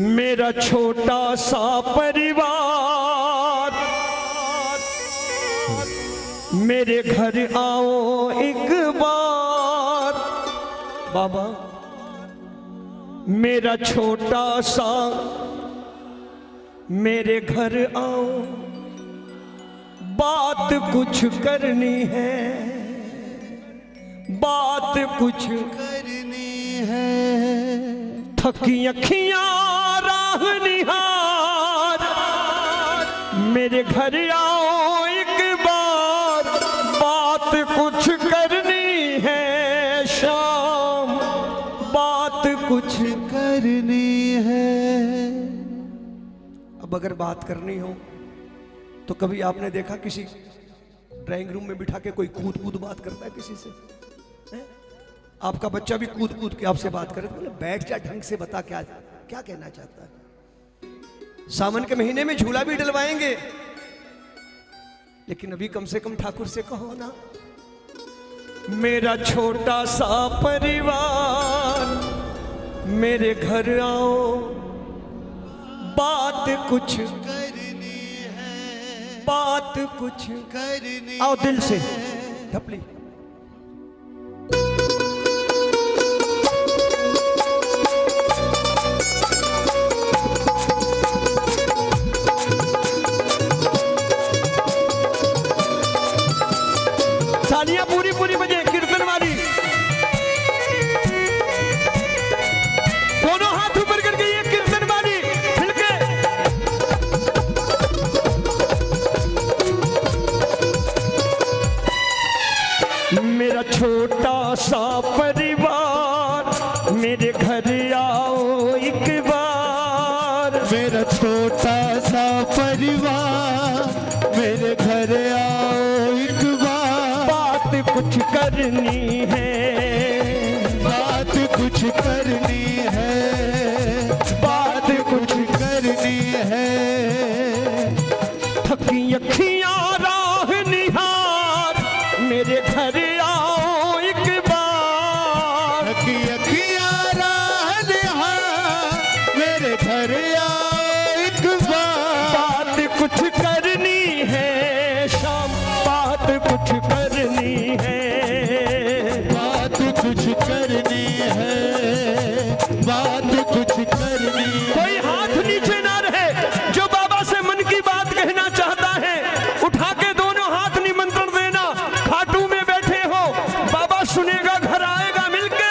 मेरा छोटा सा परिवार, मेरे घर आओ एक बार। बाबा मेरा छोटा सा, मेरे घर आओ, बात कुछ करनी है, बात कुछ करनी है। थकी अखियां राह निहार, मेरे घर आओ एक बार, बात कुछ करनी है शाम, बात कुछ करनी है। अब अगर बात करनी हो तो कभी आपने देखा किसी ड्राइंग रूम में बिठा के कोई कूद कूद बात करता है किसी से? है? आपका बच्चा भी कूद कूद के आपसे बात करे, बोले बैठ जा ढंग से, बता क्या क्या कहना चाहता है। सावन के महीने में झूला भी डलवाएंगे, लेकिन अभी कम से कम ठाकुर से कहो ना, मेरा छोटा सा परिवार, मेरे घर आओ, बात कुछ करनी है, बात कुछ करनी। आओ दिल से ढपली। तालियां पूरी पूरी बजे, कीर्तन वाली। दोनों हाथ ऊपर करके ये कीर्तन वाली खिलके। मेरा छोटा सा परिवार, मेरे घर आओ एक बार। मेरा छोटा सा परिवार, मेरे घर आओ एक बार। बात कुछ करनी है, बात कुछ करनी है, बात कुछ करनी है। थकी अखियां राह निहार, मेरे घर आओ एक बार। थकी अखियां राह निहार, मेरे घर आओ एक बार। बात कुछ करनी है शाम, बात कुछ करनी है, बात कुछ करनी है, बात कुछ करनी है। कोई हाथ नीचे ना रहे, जो बाबा से मन की बात कहना चाहता है उठा के दोनों हाथ निमंत्रण देना। खाटू में बैठे हो, बाबा सुनेगा, घर आएगा मिलके।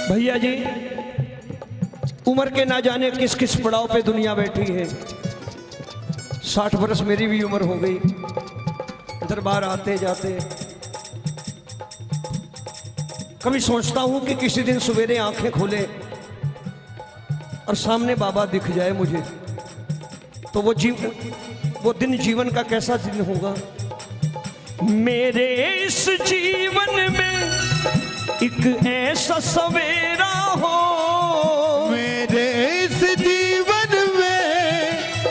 भैया जी, उम्र के ना जाने किस किस पड़ाव पे दुनिया बैठी है। 60 वर्ष मेरी भी उम्र हो गई। दरबार आते जाते कभी सोचता हूं कि किसी दिन सवेरे आंखें खोले और सामने बाबा दिख जाए मुझे, तो वो दिन जीवन का कैसा दिन होगा। मेरे इस जीवन में एक ऐसा सवेरा हो, मेरे इस जीवन में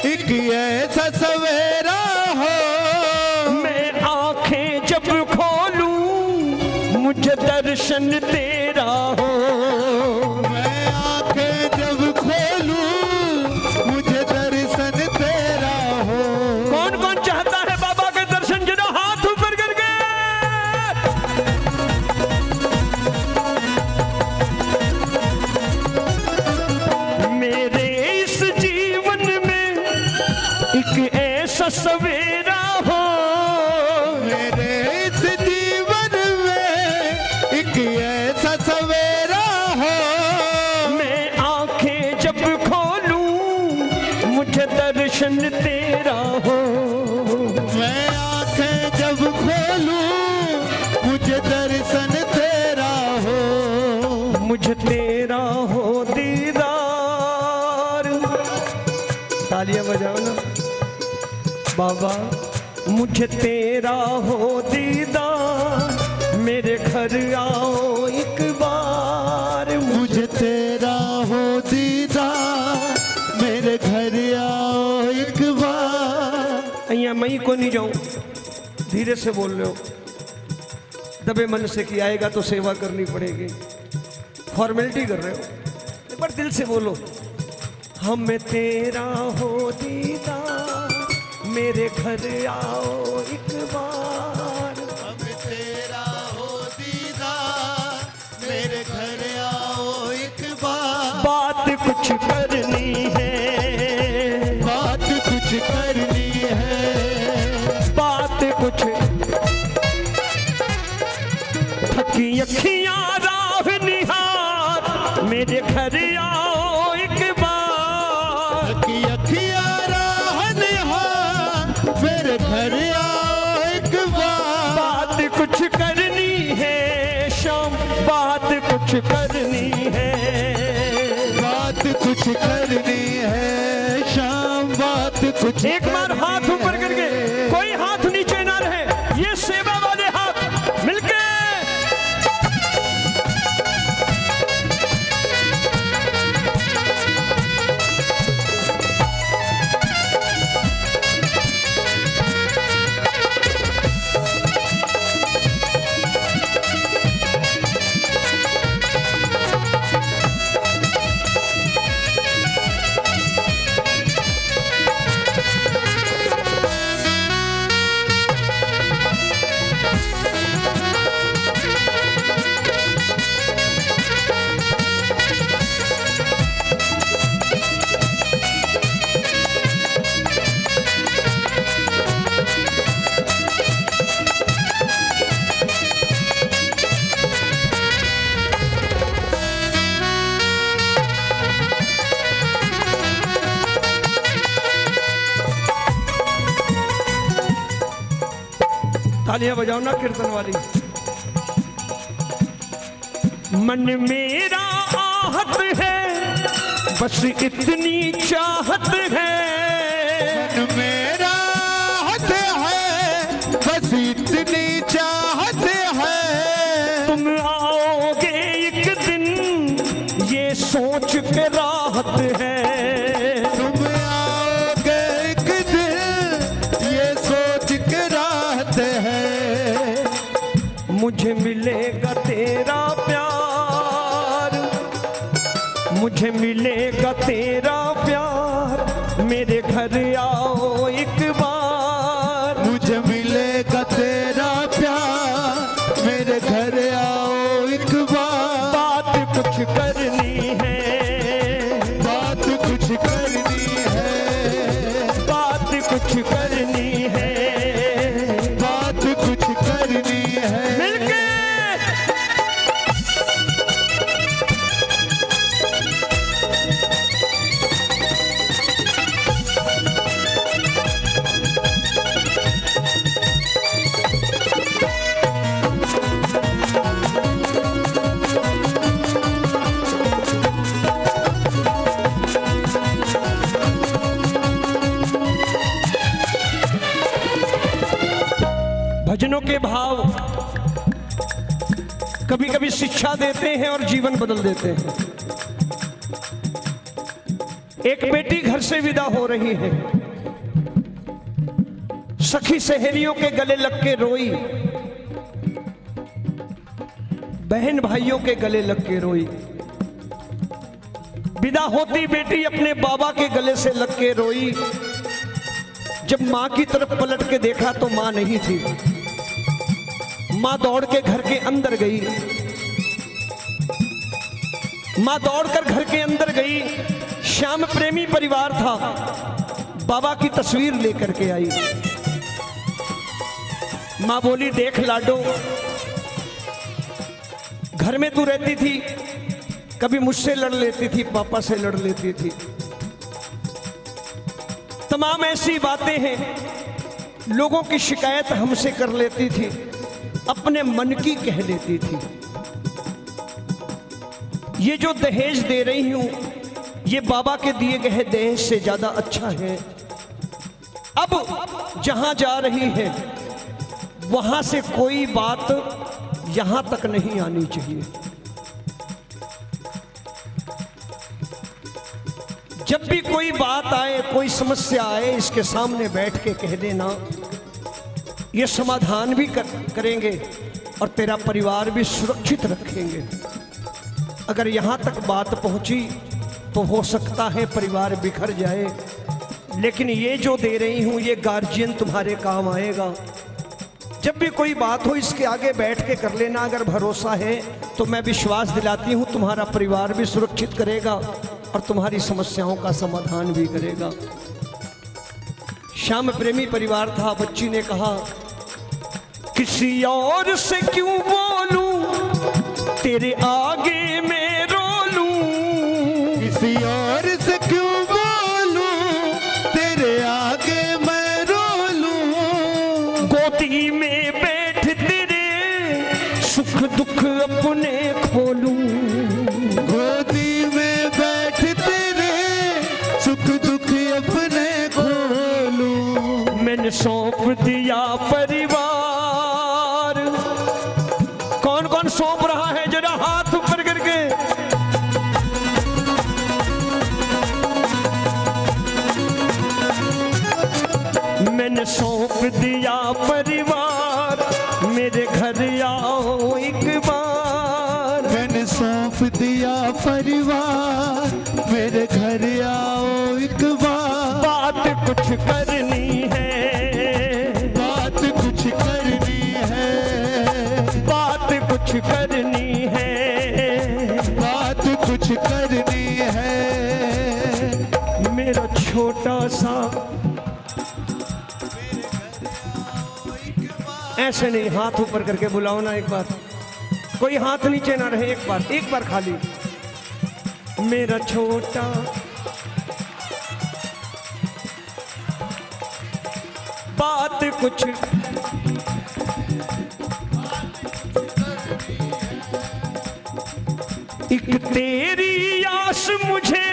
एक ऐसा सवेरा हो। मैं आंखें जब खोलूं मुझे दर्शन तेरा हो। मैं आंखें जब खोलूं मुझे दर्शन तेरा हो। कौन कौन चाहता है बाबा के दर्शन? जरा हाथ ऊपर करके। मेरे इस जीवन में एक ऐसा सवेरा हो, मेरे इस जीवन में एक ऐसा सवेरा हो। मैं आंखें जब खोलूं मुझे दर्शन तेरा हो। मैं आंखें जब खोलूं मुझे दर्शन तेरा हो। मुझे तेरा हो दीदार। तालियां बजाओ ना बाबा। मुझे तेरा हो दीदार, मेरे घर आओ एक बार। मुझे तेरा हो दीदार, मेरे घर आओ एक बार। अहिया मई को नहीं जाऊं, धीरे से बोल रहे हो, दबे मन से कि आएगा तो सेवा करनी पड़ेगी, फॉर्मेलिटी कर रहे हो, एक बार दिल से बोलो। हमें तेरा हो दीदार, मेरे घर आओ एक बार। हमें तेरा हो दीदार, मेरे घर आओ एक बार। बात कुछ करनी है, बात कुछ करनी है, बात कुछ। थकी अखियां राह निहार, मेरे घर आओ एक बार। कि अखियां राह निहार, मेरे घर आओ एक बार। बात कुछ करनी है शाम, बात कुछ करनी है। बात कुछ करनी है शाम, बात कुछ। एक बार हाथ ऊपर करके, कोई हाथ नीचे ना रहे, ये सेवा वाले हाथ मिलके। तालियां बजाओ ना कीर्तन वाली। मन मेरा आहत है, बस इतनी चाहत है। मन मेरा हद है, बस इतनी चाहत है। तुम आओगे एक दिन, ये सोच के राहत है। तुम आओगे एक दिन, ये सोच के राहत है। मुझे मिलेगा तेरा प्यार, मुझे मिलेगा तेरा प्यार, मेरे घर आओ एक बार। मुझे मिलेगा तेरा प्यार, मेरे घर आओ एक बार। बात कुछ करनी है, बात कुछ करनी है, बात कुछ करनी है। बात कुछ करनी है। मिलके भजनों के भाव कभी कभी शिक्षा देते हैं और जीवन बदल देते हैं। एक बेटी घर से विदा हो रही है, सखी सहेलियों के गले लग के रोई, बहन भाइयों के गले लग के रोई। विदा होती बेटी अपने बाबा के गले से लग के रोई। जब मां की तरफ पलट के देखा तो मां नहीं थी। मां दौड़ के घर के अंदर गई, मां दौड़कर घर के अंदर गई। श्याम प्रेमी परिवार था, बाबा की तस्वीर लेकर के आई। मां बोली, देख लाडो, घर में तू रहती थी, कभी मुझसे लड़ लेती थी, पापा से लड़ लेती थी, तमाम ऐसी बातें हैं, लोगों की शिकायत हमसे कर लेती थी, अपने मन की कह लेती थी। ये जो दहेज दे रही हूं, ये बाबा के दिए गए दहेज से ज्यादा अच्छा है। अब जहां जा रही है वहां से कोई बात यहां तक नहीं आनी चाहिए। जब भी कोई बात आए, कोई समस्या आए, इसके सामने बैठ के कह देना, ये समाधान भी करेंगे और तेरा परिवार भी सुरक्षित रखेंगे। अगर यहाँ तक बात पहुँची तो हो सकता है परिवार बिखर जाए, लेकिन ये जो दे रही हूँ ये गार्जियन तुम्हारे काम आएगा। जब भी कोई बात हो इसके आगे बैठ के कर लेना। अगर भरोसा है तो मैं विश्वास दिलाती हूँ तुम्हारा परिवार भी सुरक्षित करेगा और तुम्हारी समस्याओं का समाधान भी करेगा। श्याम प्रेमी परिवार था। बच्ची ने कहा, किसी और से क्यों बोलूं, तेरे आगे मैं रो लूं। किसी और से क्यों बोलूं, तेरे आगे मैं रो लूं। गोदी में बैठ तेरे सुख दुख अपने खोलूं। गोदी में बैठ तेरे सुख दुख अपने खोलूं। मैंने सौंप दिया परिवार। कौन कौन सौंप रहा है, जरा हाथ ऊपर करके। मैंने सौंप दिया परिवार, मेरे घर आओ एक बार। मैंने सौंप दिया परिवार, मेरे घर आओ एक बार। बात कुछ करनी है, बात कुछ करनी है, बात कुछ करनी है, बात कुछ करनी है। मेरा छोटा सा, ऐसे नहीं, हाथ ऊपर करके बुलाओ ना एक बार। कोई हाथ नीचे ना रहे, एक बार खाली। मेरा छोटा बात कुछ, एक तेरी आस मुझे,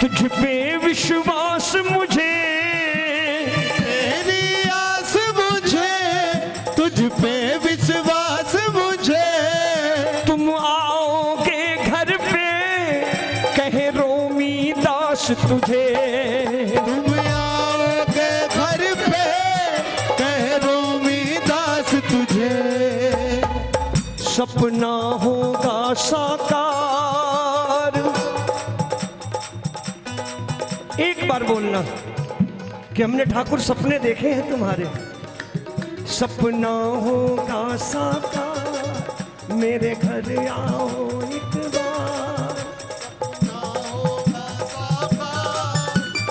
तुझ पे विश्वास मुझे। तेरी आस मुझे, तुझ पे विश्वास मुझे। तुम आओगे घर पे, कहे रोमी दास तुझे। तुम आओगे घर पे, कह रोमी दास तुझे। सपना होगा साकार। एक बार बोलना कि हमने ठाकुर सपने देखे हैं तुम्हारे। सपना होगा साकार, मेरे घर आओ एक बार।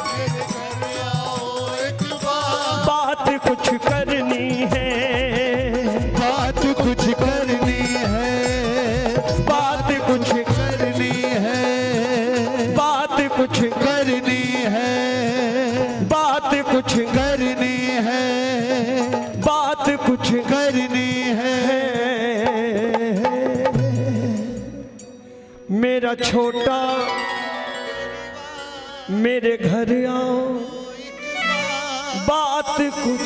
मेरे घर आओ एक बार। बात कुछ करनी है, बात कुछ करनी है, बात कुछ करनी है, बात कुछ करनी है, बात कुछ करनी है, बात कुछ करनी है। मेरा छोटा, मेरे घर आओ, बात कुछ